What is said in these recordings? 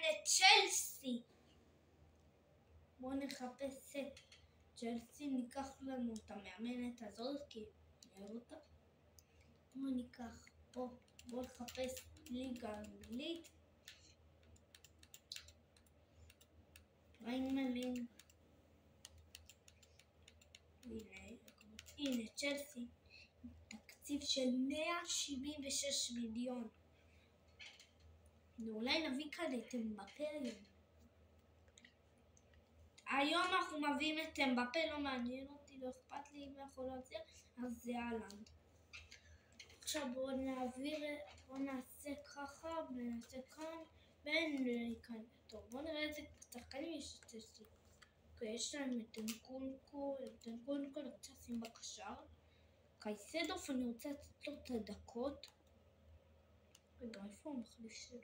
את צ'לסי. בואו נחפש את צ'לסי, ניקח לנו את המאמנת הזאת, כי נראה אותה. בואו ניקח פה, בואו נחפש ליגה אנגלית. ריימלין. הנה צ'לסי. תקציב של 176 מיליון. ואולי נביא כאן את אמבפה היום. היום אנחנו מביאים את אמבפה, לא מעניין אותי, לא אכפת לי אם יכול להציע, אז זה הלנד. עכשיו בואו נעשה ככה, ונעשה כאן, טוב, בואו נראה איזה שחקנים יש צ'לסי. יש להם את אנקונקו, אני רוצה לשים בקשר. קייסדוף, אני רוצה לתת לו את הדקות. רגע, איפה הוא מחליף שלו?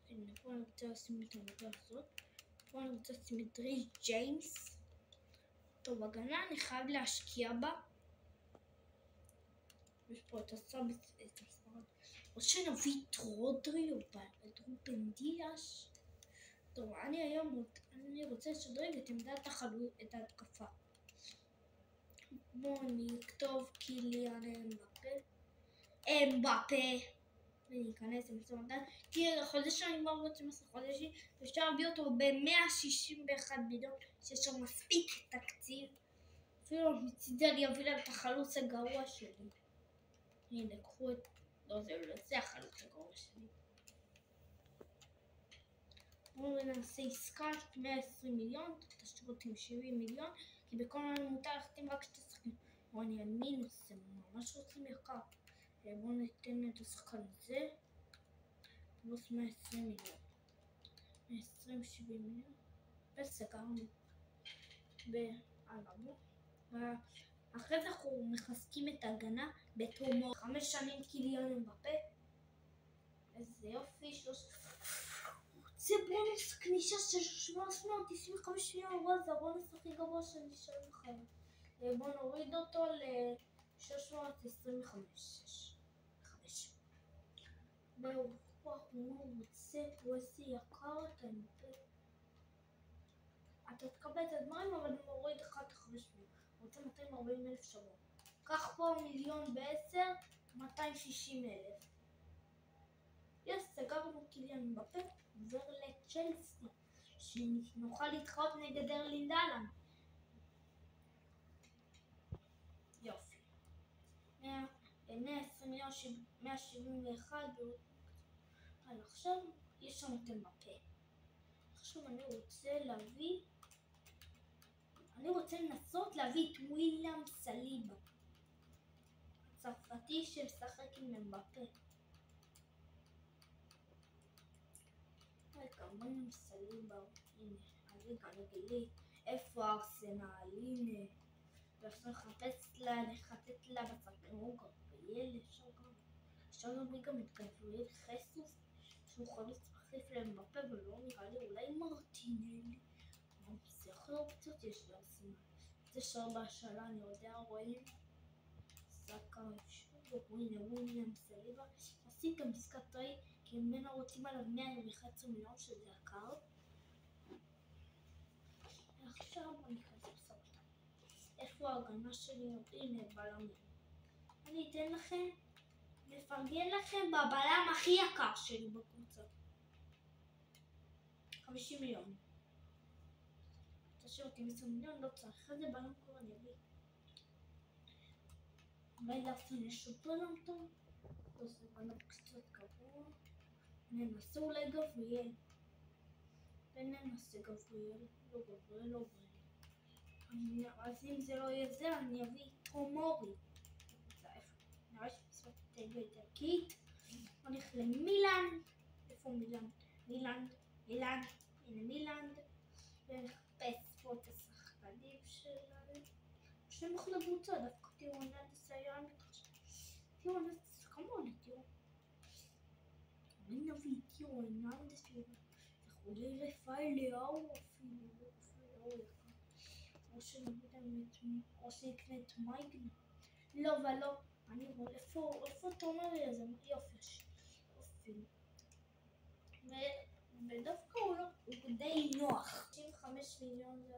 הנה, פה אני רוצה לשים את המדע הזאת. פה אני רוצה לשים את ריס ג'יימס. טוב, הגנה אני חייב להשקיע בה. יש פה את הסבא, את הסברד. או שנביא את רודרי או רובן דיאש. טוב, אני רוצה לשדרג את עמדת את ההתקפה. בואו נכתוב קיליאן אמבפה. וניכנס למצוא מדע. כי החודש שאני כבר רוצה מסך חודשי, ואפשר להביא אותו ב-161 מיליון, שיש שם מספיק תקציב. אפילו מצידי אני אביא להם את החלוץ הגרוע שלי. הנה, קחו את... לא, זה החלוץ הגרוע שלי. בואו נעשה עסקה 120 מיליון, תשאירות עם 70 מיליון, כי בכל מיני מותר להחתים רק שתי שחקנים. בואו אני המינוס, זה ממש רוצים יקר. בואו ניתן את השחקן הזה, פלוס 120 מיליון. 120, 70 מיליון. וסגרנו. אחרי זה אנחנו מחזקים את ההגנה בתרומו 5 שנים קיליאן אמבפה. איזה יופי, זה בונוס כניסה של 395 מיליון, וואו, זה הבונוס הכי גבוה שנשאר בחיים. בואו נוריד אותו ל-625. הוא רוצה, הוא איזה יקר אתה אמבפה. אתה תקבל את הדברים, אבל אני מוריד 1.5 מיליון. הוא רוצה 240,000 שבוע. קח פה מיליון ב10, 260,000. סגרנו קיליאן אמבפה, עובר לצ'לסי, שנוכל להתחרות נגד ארלינג האלנד. יופי. 120 מיליון, 171. עכשיו יש לנו את אמבפה. עכשיו אני רוצה לנסות להביא את וויליאם סליבה, הצרפתי שמשחק עם אמבפה. וויליאם סליבה, הנה, הליגה האנגלית, איפה ארסנל, הנה. ועכשיו נחפש לה בצרפים, הוא גבריאל, אפשר להביא גם את גבריאל חסוס, שהוא חלוץ מחליף לאמבפה, ולא נראה לי, אולי מרטינלי. זה יכול אופציות יש לארסנל. זה שער בהשאלה, אני יודע, רואים. סאקה, הנה וויליאם סליבה. עשיתי גם עסקת טרי, כי ממנו רוצים עליו 111 מיליון, שזה יקר. עכשיו אני נכנס לסרטן. איפה ההגנה שלי? הנה בלמים. אני אתן לכם, לפרגן לכם בבלם הכי יקר שלי בקבוצה. 50 מיליון. תשאיר אותי 10 מיליון, לא צריך. איזה בלם כבר אני אביא. אולי לאפן יש עוד בלם טוב. לא, זה בלם קצת גבוה. ננסה אולי גבריאל. וננסה גבריאל. לא גבריאל, לא גבריאל. אז אם זה לא יהיה זה, אני אביא טומורי. נראה שפספת את האיטלקית. הולך למילאן. איפה מילאן? מילאן. הנה מילאן. ונחפש פה את השחקנים שלנו. שהם הולכים לקבוצה, דווקא טירונדס היה מתחשב. טירונדס, כמובן, אני נביא טירונדס. יכולי רפאי לאו אפילו. או שנקנה את מייגנה. לא ולא. אני רואה, איפה תומרי הזה? יופי. ודווקא הוא די נוח. 95 מיליון זה...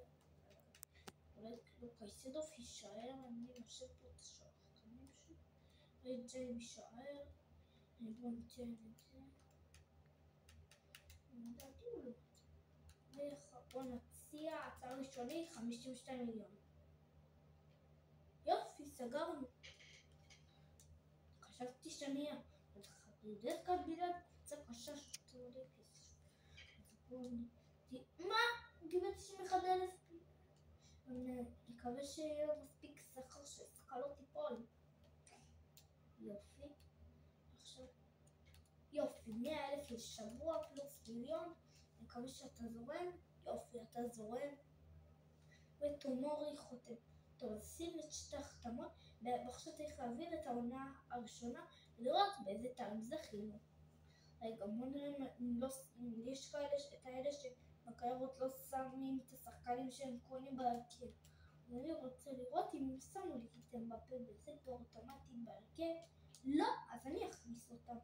אולי כאילו קייסדוף יישאר, אני משאיר פה את השחקנים שלי. וג'יי יישאר. בוא ניתן את זה. לדעתי הוא לא. בוא נציע הצעה ראשונית 52 מיליון. יופי, סגרנו. חשבתי שאני בדרך כלל בגלל קצת קשה שאתה לא יודע כסף. מה? קיבלתי 91,000. אני מקווה שיהיה מספיק שכר שהשכר לא תיפול. יופי. עכשיו. יופי, 100,000 לשבוע פלוס מיליון. אני מקווה שאתה זורם. יופי, אתה זורם. וטומורי חותם. טוב, אז שים את שתי החתמות. ועכשיו צריך להעביר את העונה הראשונה ולראות באיזה טעם זכינו. רגע, בוא נראה אם יש כאלה, את האלה שבקיירות לא שמים את השחקנים שהם קונים בהרכב. ואני רוצה לראות אם הם שמו לי את אמבפה וזה באוטומטי בהרכב. לא, אז אני אכניס אותם.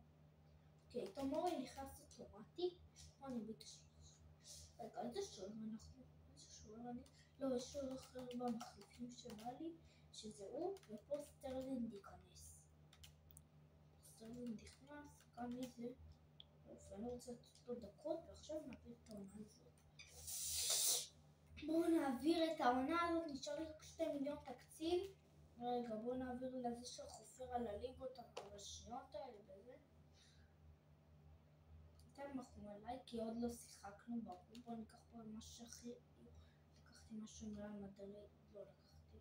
אוקיי, טומורי נכנס אוטומטי. בוא נביא את השלוש. רגע, איזה שוער אנחנו? איזה שוער אני? לא, יש שוער אחר במחליפים שבא לי, שזה הוא, ופה סטרלינג ייכנס. סטרלינג נכנס, גם מזה. ואני רוצה לתת לו דקות, ועכשיו נעביר את העונה הזאת. בואו נעביר את העונה הזאת, נשאר לי רק 2 מיליון תקציב. רגע, בואו נעביר לזה שחופר על הליגות הראשיות האלה וזה. אתם מחום עליי, כי עוד לא שיחקנו ברור. בואו ניקח פה משהו הכי... לקחתי משהו מראה מדלג, לא לקחתי.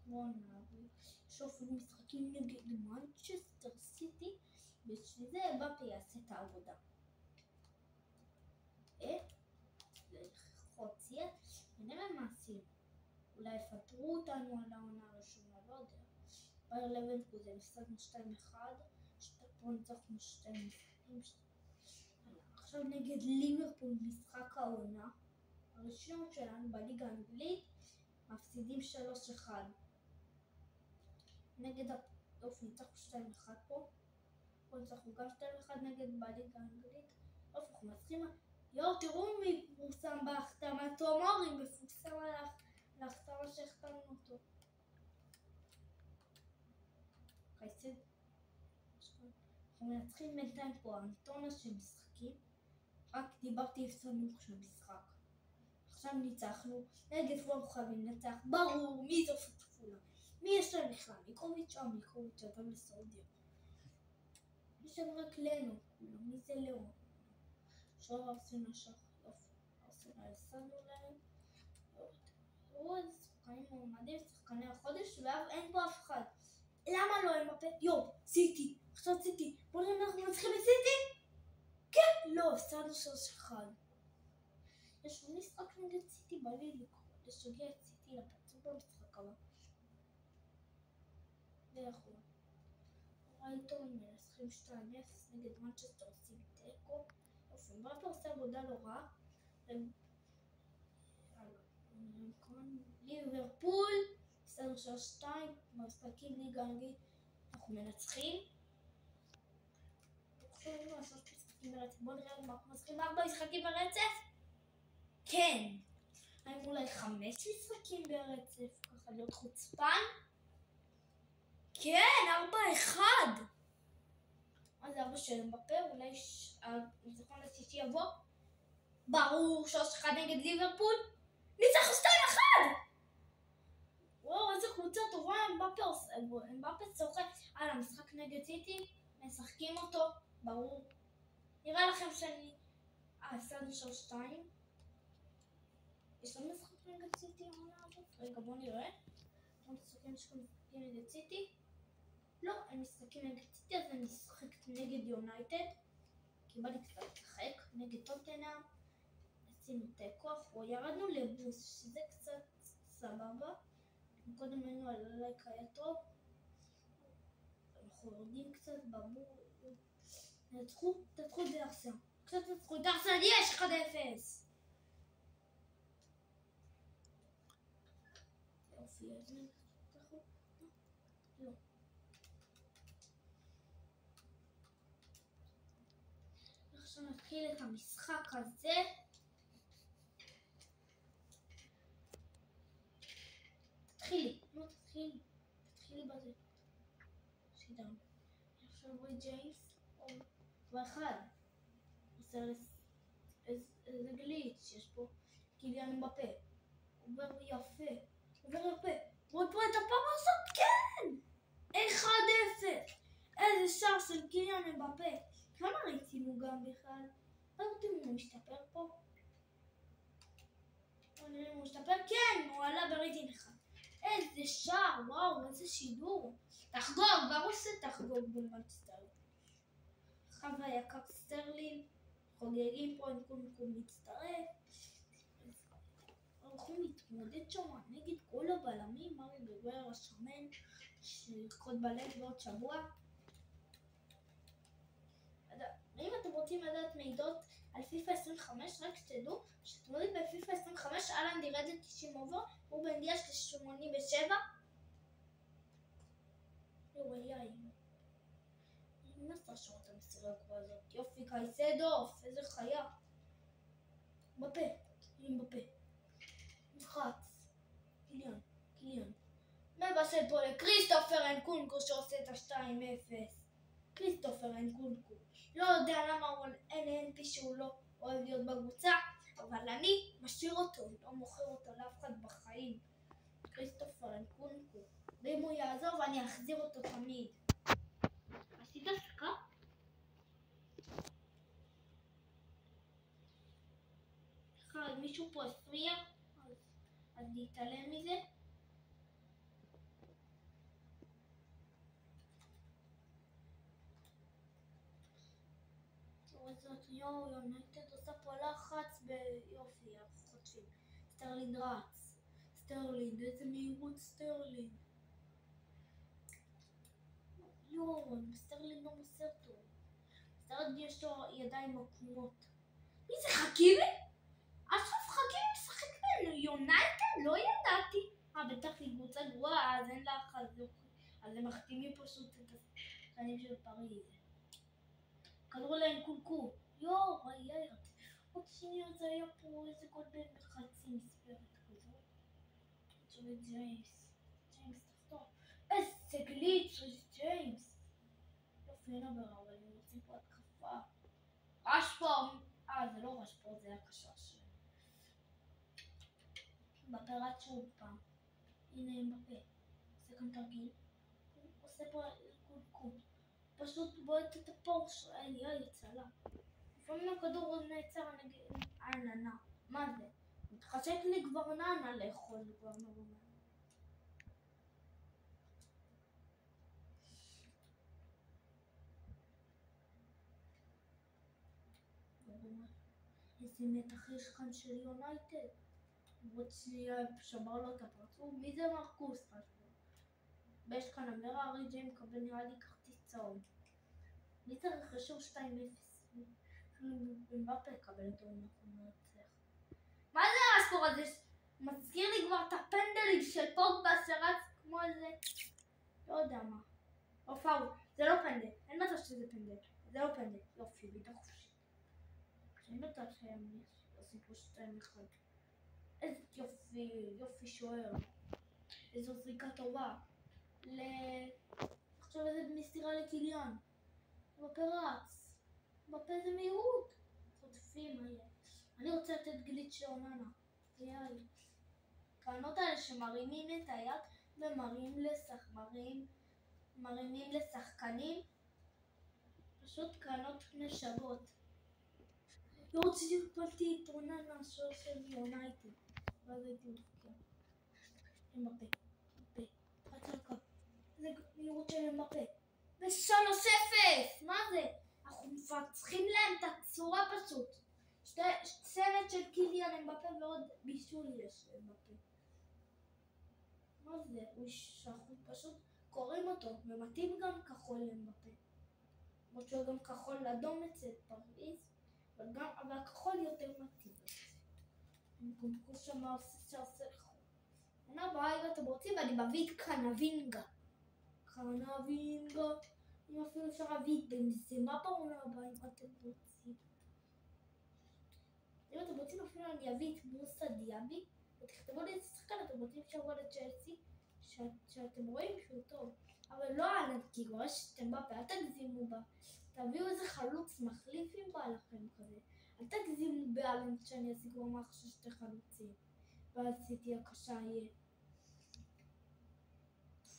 בואו נעביר. יש אפילו משחקים נגד מנצ'סטר סיטי. בשביל זה אמבפה יעשה את העבודה. חוצי, ונראה מה עשינו. אולי יפטרו אותנו על העונה הראשונה, לא יודע. בייר לברקוזן הפסדנו 2-1, פה ניצחנו 2 משחקים. עכשיו נגד ליברפול משחק העונה. הראשון שלנו בליגה האנגלית מפסידים 3-1. נגד אופי ניצחנו 2-1 פה. פה ניצחנו גם 2-1 נגד בליגה האנגלית. אופי אנחנו מצליחים. יואו, תראו מי פורסם בהחתמה. טומורי מפורסם על ההחתמה שהחתמנו אותו. קייסד. אנחנו מנצחים בינתיים פה אנטונה של משחקים. רק דיברתי הפסדנו של משחק. עכשיו ניצחנו. נגד פולאם חייבים לנצח. ברור, מי זו פתפולה? מי יש להם בכלל? מיקרוביץ' או מיקרוביץ' עבר לסעודיה. יש שם רק לנו. מי זה לאו? שואר ארסנל ארסנל סנו להם. תראו איזה שחקנים מועמדים, שחקני החודש, ואף אין פה אף אחד. למה לא אמבפה? יו, סיטי, עכשיו סיטי. בואו נראה אם אנחנו מצליחים בסיטי? כן, לא, הפסדנו 3-1. יש עוד משחק נגד סיטי, בא לי לשגע את סיטי לפצוע במשחק הבא. ואנחנו רייטון מנסחים 2-0 נגד מנצ'סטר סיטי תיקו. אמבפה עושה עבודה לא רע. ליברפול, הפסדנו 3-2, משחקים ליגה האנגלית, אנחנו מנצחים. בואו נראה אם אנחנו מנצחים 4 משחקים ברצף? כן. האם אולי 5 משחקים ברצף? ככה להיות חוצפן? כן, 4-1. מה זה 4 של אמבפה? אולי הניצחון השישי יבוא? ברור, 3-1 נגד ליברפול. ניצחנו 2-1! וואו, איזה קבוצה טובה, אמבפה צוחק על המשחק נגד סיטי, משחקים אותו, ברור. נראה לכם שאני... הפסדנו 3-2. יש לנו משחק נגד סיטי העונה הזאת? רגע, בואו נראה. יש לנו משחקים נגד סיטי? לא, הם משחקים נגד סיטי, אז אני משחקת נגד יונייטד. כי בא לי קצת לשחק נגד טוטנהאם. עשינו תיקו, או ירדנו לבוס, שזה קצת סבבה. קודם היינו על הלייק היה טוב. אנחנו יורדים קצת בבור. תתחו את ארסנל. קצת תתחו את ארסנל, יש 1-0. יופי, אז תתחו. לא. עכשיו נתחיל את המשחק הזה. תתחילי בזה. שידענו. עכשיו רואה ג'יימס, ואחד. עושה איזה גליץ', יש פה קיליאן אמבפה. עובר יפה. רואה פה את הפרסות, כן! 1-0. איזה שער של קיליאן אמבפה. כמה רייטים הוא גם בכלל? ראיתם אם הוא משתפר פה? נראה אם הוא משתפר, כן! הוא עלה ברייטינג אחד. איזה שער, וואו, איזה שידור. תחגוג, ברור שתחגוג במנצ'סטר. חווה היקר סטרלין, חוגגים פה, אנקונקו מצטרף. אנחנו מתמודד שם נגד כל הבלמים, מרי בגויר השמן, שילכות בלב בעוד שבוע. אם אתם רוצים לדעת מידות על פיפה 25, רק שתדעו שתמודד בפיפה 25, אלן ירד ל-90 עובר, הוא בנדיאש ל-87. יואי, מה עשה שעות המסירה הקבועה הזאת? יופי, קייסדוף, איזה חיה. בפה, נלחץ. קיליאן. מבשל פה לקריסטופר אנקונקו שעושה את ה-2-0. כריסטופר אנקונקו. לא יודע למה אין פי שהוא לא אוהב להיות בקבוצה, אבל אני משאיר אותו, לא מוכר אותו לאף אחד בחיים. כריסטופר אנקונקו. ואם הוא יעזוב אני אחזיר אותו תמיד. עשית הפסקה? מישהו פה הפריע, אז נתעלם מזה. זאת יונייטד עושה פה לחץ ביופי, אנחנו חוטפים. סטרלינד רץ. איזה מהירות סטרלינד. סטרלינד לא מוסר טוב. סטרלינד יש לו ידיים עקומות. מי זה, חכימי? אשרף חכימי משחק ביונייטד? לא ידעתי. בטח היא קבוצה גרועה, אז אין לה חזוק. אז הם מחתימים פשוט את השחקנים של פריז. כדור לאנקונקו. עוד שנייה זה היה פה איזה גול בחצי מספרת כזאת. עכשיו ג'יימס תחתור. איזה גליץ' ג'יימס. יופי, אין עבירה, אבל הם רוצים פה התקפה. רשפורד. זה לא רשפורד, זה היה קשר שלהם. בפירת שוב פעם. הנה אמבפה. עושה כאן תרגיל. עושה פה קונקון. פשוט בועט את הפורש. יצלה. לפעמים הכדור נעצר נגד העננה. מה זה? מתחשק לי כבר נענה לאכול כבר נורמל. איזה מתח יש כאן של יונייטד. עוד שנייה שבר לו את הפרצוף. מי זה מרקוס חשבו? ויש כאן עבירה, ארי ג'יי מקבל נראה לי כרטיס צהוב. מי צריך חשוב 2-0? אמבפה יקבל אותו אם אנחנו נצליח. מה זה הסקור הזה? מזכיר לי כבר את הפנדלים של פוגבה שרץ כמו איזה... לא יודע מה. או פאול. זה לא פנדל. אין מצב שזה פנדל. זה לא פנדל. יופי, ביטה חופשית. כשאני בטח שהם עושים פה 2-1. איזה יופי שוער. איזו זריקה טובה. עכשיו איזה מסירה לקיליאן. אמבפה רץ. אמבפה זה מהירות. חוטפים. אני רוצה לתת גליץ' לאוננה. קרנות האלה שמרימים את היד ומרימים לשחקנים. פשוט קרנות נשבות. לא רציתי לפלתי את אוננה של יונייטד. ואז הייתי מפקיע. אמבפה. רץ על קו. זה מהירות של אמבפה. ו3-0! מה זה? אנחנו מפצחים להם את הצורה פשוט. צוות של קיליאן אמבפה ועוד בישול יש אמבפה. מה זה? אנחנו פשוט קוראים אותו ומתאים גם כחול אמבפה. למרות שהוא גם כחול אדום אצל פריז, אבל הכחול יותר מתאים. אנקונקו שמה עושה חול. עונה הבאה אם אתם רוצים ואני מביא את קנבינגה. אם אפילו אפשר להביא את בנזמה בעונה הבאה אם אתם רוצים. רוצים אפילו אני אביא את מוסא דיאבי, ותכתבו לי איזה שחקן אתם רוצים שבוע לצ'לסי, שאתם רואים שהוא טוב. אבל לא אהלנד, כי כבר יש את אמבפה, אל תגזימו בה. תביאו איזה חלוץ מחליף אם בא לכם כזה. אל תגזימו באהלנד שאני אשיג במערך של 2 חלוצים. ואז סיטי הקשה יהיה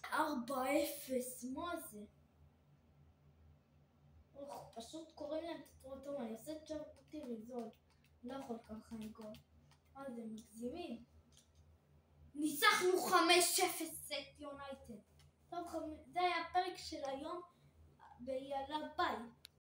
4-0, מה זה? פשוט קוראים להם תצורות טוב, אני עושה את שבתי ריזול. לא יכול ככה עם גול. מה זה, מגזימים? ניצחנו 5-0 את יונייטד. זה היה הפרק של היום ביאללה ביי.